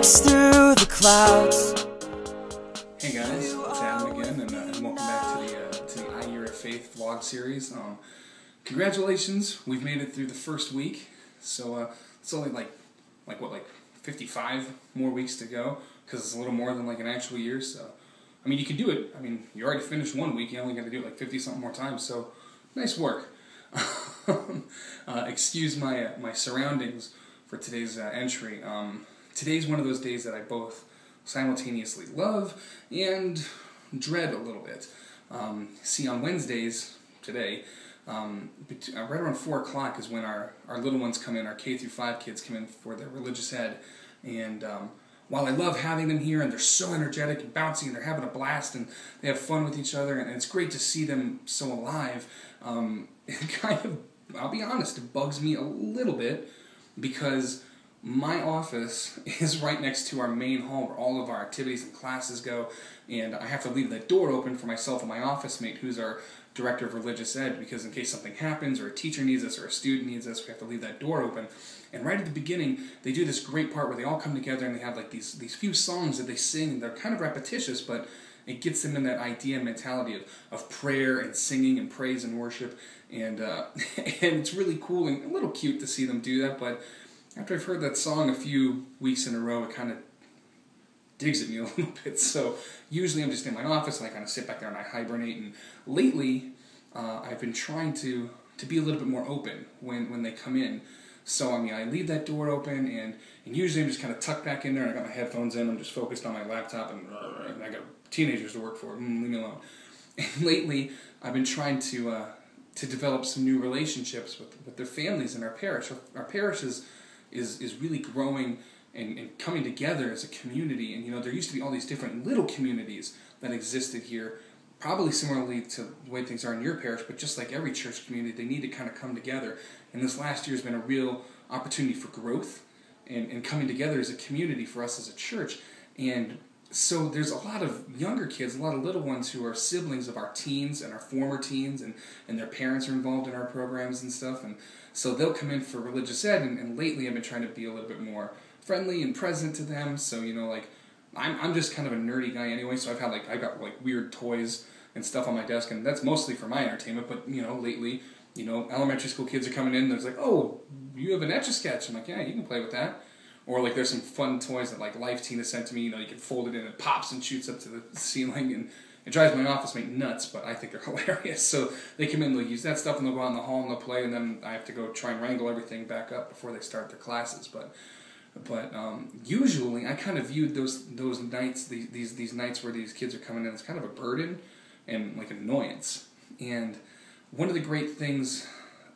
breaks through the clouds. Hey guys, it's Adam again, and welcome back to the iYearofFaith vlog series. Congratulations, we've made it through the first week. So it's only like 55 more weeks to go, because it's a little more than like an actual year. So I mean, you can do it. I mean, you already finished 1 week. You only got to do it like 50 something more times. So nice work. Excuse my surroundings for today's entry. Today's one of those days that I both simultaneously love and dread a little bit. See, on Wednesdays, today, right around 4 o'clock is when our little ones come in, our K through 5 kids come in for their religious ed. And while I love having them here, and they're so energetic and bouncy, and they're having a blast, and they have fun with each other, and it's great to see them so alive, it kind of, I'll be honest, it bugs me a little bit, because my office is right next to our main hall where all of our activities and classes go, and I have to leave that door open for myself and my office mate, who's our director of religious ed, because in case something happens, or a teacher needs us, or a student needs us, we have to leave that door open. And right at the beginning, they do this great part where they all come together and they have like these few songs that they sing, and they're kind of repetitious, but it gets them in that idea and mentality of prayer and singing and praise and worship, and and it's really cool and a little cute to see them do that. But after I've heard that song a few weeks in a row, it kind of digs at me a little bit. So usually I'm just in my office and I kind of sit back there and I hibernate. And lately, I've been trying to be a little bit more open when they come in. So I mean, I leave that door open, and usually I'm just kind of tucked back in there, and I got my headphones in. I'm just focused on my laptop, and I got teenagers to work for. Leave me alone. And lately, I've been trying to develop some new relationships with their families in our parish. Our parish is really growing and coming together as a community. And you know, there used to be all these different little communities that existed here, probably similarly to the way things are in your parish, but just like every church community, they need to kind of come together. And this last year has been a real opportunity for growth and coming together as a community for us as a church. And so there's a lot of younger kids, a lot of little ones who are siblings of our teens and our former teens, and their parents are involved in our programs and stuff. And so they'll come in for religious ed, and lately I've been trying to be a little bit more friendly and present to them. So, you know, like, I'm just kind of a nerdy guy anyway, so I got like weird toys and stuff on my desk, and that's mostly for my entertainment. But, you know, lately, you know, elementary school kids are coming in, and there's like, oh, you have an Etch-a-Sketch. I'm like, yeah, you can play with that. Or like there's some fun toys that like Life Teen has sent to me, you know, you can fold it in, it pops and shoots up to the ceiling, and it drives my office mate nuts, but I think they're hilarious. So they come in, they'll use that stuff, and they'll go out in the hall and they'll play, and then I have to go try and wrangle everything back up before they start their classes. But usually I kind of viewed those nights, these nights where these kids are coming in, as kind of a burden and like an annoyance. And one of the great things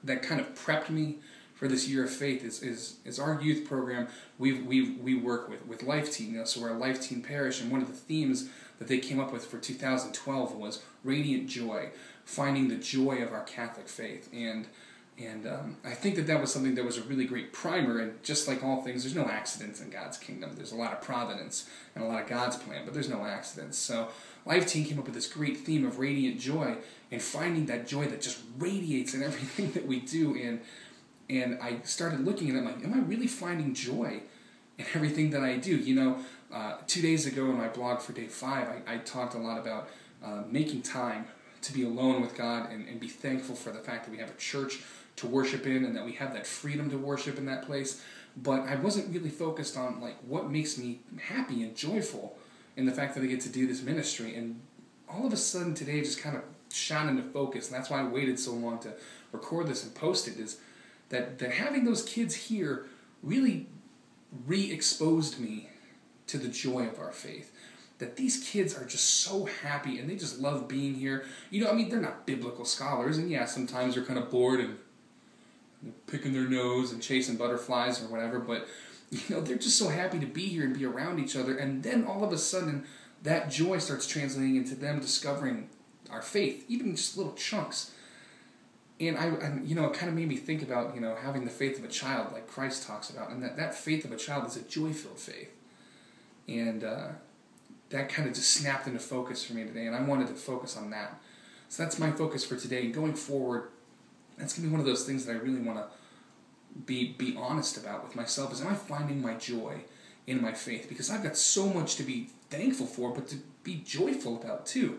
that kind of prepped me for this year of faith is our youth program. We work with Life Teen, you know, so we're a Life Teen parish, and one of the themes that they came up with for 2012 was radiant joy, finding the joy of our Catholic faith. And I think that was something that was a really great primer. And just like all things, there's no accidents in God's kingdom. There's a lot of providence and a lot of God's plan, but there's no accidents. So Life Teen came up with this great theme of radiant joy, and finding that joy that just radiates in everything that we do. And I started looking at it like, am I really finding joy in everything that I do? You know, 2 days ago in my blog for day 5, I talked a lot about making time to be alone with God and be thankful for the fact that we have a church to worship in, and that we have that freedom to worship in that place. But I wasn't really focused on like what makes me happy and joyful in the fact that I get to do this ministry. And all of a sudden today just kind of shot into focus, and that's why I waited so long to record this and post it, is that having those kids here really re-exposed me to the joy of our faith. That these kids are just so happy, and they just love being here. You know, I mean, they're not biblical scholars, and yeah, sometimes they're kind of bored and picking their nose and chasing butterflies or whatever, but, you know, they're just so happy to be here and be around each other. And then all of a sudden, that joy starts translating into them discovering our faith, even just little chunks. And you know, it kind of made me think about, you know, having the faith of a child like Christ talks about, and that faith of a child is a joy-filled faith. And that kind of just snapped into focus for me today, and I wanted to focus on that. So that's my focus for today. And going forward, that's going to be one of those things that I really want to be honest about with myself, is am I finding my joy in my faith, because I've got so much to be thankful for, but to be joyful about too.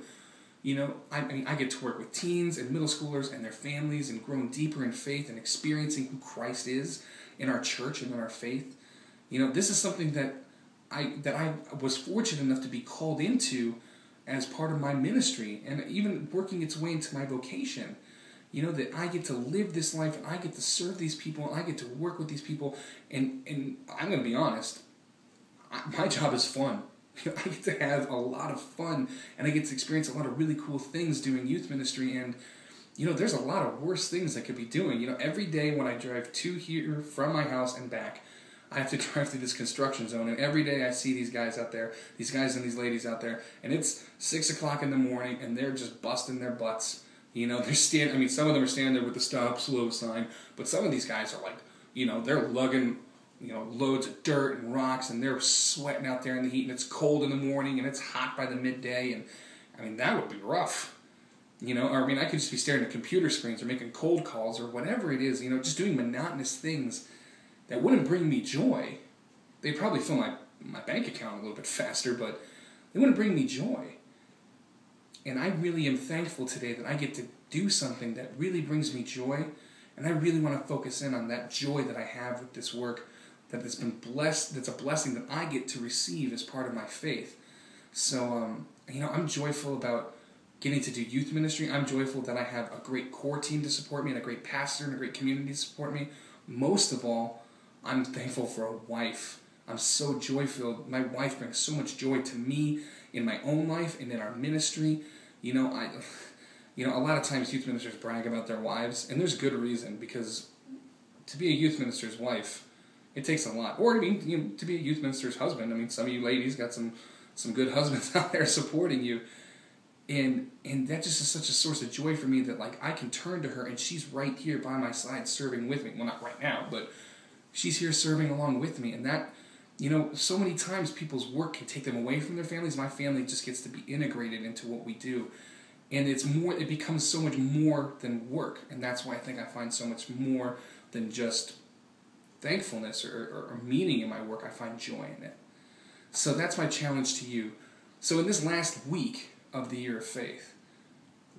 You know, I mean, I get to work with teens and middle schoolers and their families and growing deeper in faith and experiencing who Christ is in our church and in our faith. You know, this is something that I was fortunate enough to be called into as part of my ministry, and even working its way into my vocation. You know, that I get to live this life, and I get to serve these people, and I get to work with these people, and I'm going to be honest, my job is fun. I get to have a lot of fun, and I get to experience a lot of really cool things doing youth ministry, and, you know, there's a lot of worse things I could be doing. You know, every day when I drive to here from my house and back, I have to drive through this construction zone, and every day I see these guys out there, these guys and these ladies out there, and it's 6 o'clock in the morning, and they're just busting their butts. You know, they're standing, I mean, some of them are standing there with the stop slow sign, but some of these guys are like, you know, they're lugging, you know, loads of dirt and rocks, and they're sweating out there in the heat, and it's cold in the morning, and it's hot by the midday, and, I mean, that would be rough. You know, or I mean, I could just be staring at computer screens or making cold calls or whatever it is, you know, just doing monotonous things that wouldn't bring me joy. They'd probably fill my bank account a little bit faster, but they wouldn't bring me joy. And I really am thankful today that I get to do something that really brings me joy, and I really want to focus in on that joy that I have with this work, that has been blessed, that's a blessing that I get to receive as part of my faith. So, you know, I'm joyful about getting to do youth ministry. I'm joyful that I have a great core team to support me, and a great pastor and a great community to support me. Most of all, I'm thankful for a wife. I'm so joy-filled. My wife brings so much joy to me in my own life and in our ministry. You know, a lot of times youth ministers brag about their wives, and there's good reason, because to be a youth minister's wife, it takes a lot. Or, I mean, you know, to be a youth minister's husband. I mean, some of you ladies got some good husbands out there supporting you. And that just is such a source of joy for me that, like, I can turn to her, and she's right here by my side serving with me. Well, not right now, but she's here serving along with me. And that, you know, so many times people's work can take them away from their families. My family just gets to be integrated into what we do. And it becomes so much more than work. And that's why I think I find so much more than just thankfulness or meaning in my work. I find joy in it. So that's my challenge to you. So in this last week of the Year of Faith,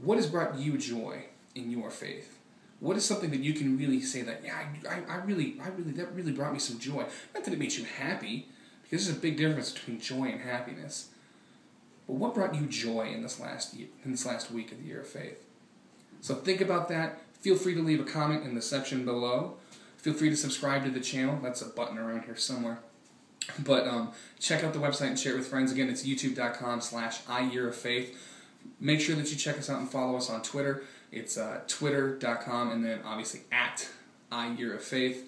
what has brought you joy in your faith? What is something that you can really say that, yeah, that really brought me some joy? Not that it makes you happy, because there's a big difference between joy and happiness. But what brought you joy in this last week of the Year of Faith? So think about that. Feel free to leave a comment in the section below. Feel free to subscribe to the channel. That's a button around here somewhere. But check out the website and share it with friends. Again, it's youtube.com/iYearofFaith. Make sure that you check us out and follow us on Twitter. It's twitter.com, and then obviously at iYearofFaith.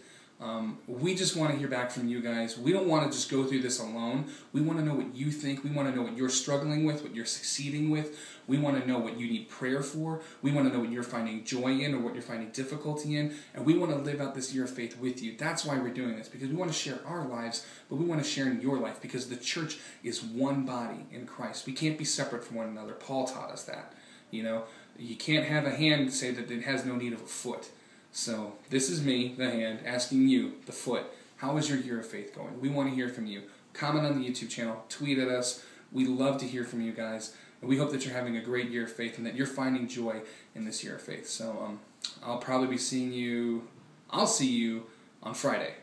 We just want to hear back from you guys. We don't want to just go through this alone. We want to know what you think. We want to know what you're struggling with, what you're succeeding with. We want to know what you need prayer for. We want to know what you're finding joy in or what you're finding difficulty in. And we want to live out this Year of Faith with you. That's why we're doing this, because we want to share our lives, but we want to share in your life, because the church is one body in Christ. We can't be separate from one another. Paul taught us that. You know, you can't have a hand say that it has no need of a foot. So this is me, the hand, asking you, the foot, how is your Year of Faith going? We want to hear from you. Comment on the YouTube channel, tweet at us. We love to hear from you guys. And we hope that you're having a great Year of Faith and that you're finding joy in this Year of Faith. So I'll probably be seeing you, I'll see you on Friday.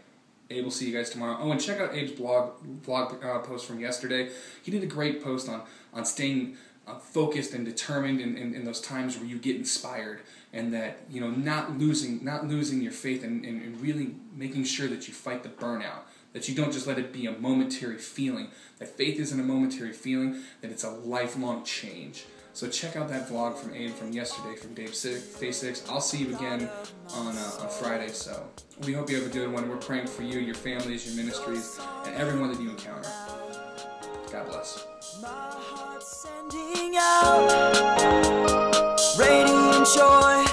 Abe will see you guys tomorrow. Oh, and check out Abe's blog post from yesterday. He did a great post on staying focused and determined in those times where you get inspired, and that, you know, not losing your faith, and really making sure that you fight the burnout, that you don't just let it be a momentary feeling, that faith isn't a momentary feeling, that it's a lifelong change. So check out that vlog from Abe from yesterday, from Day 6. I'll see you again on Friday. So we hope you have a good one. We're praying for you, your families, your ministries, and everyone that you encounter. God bless. My heart's sending out radiant joy.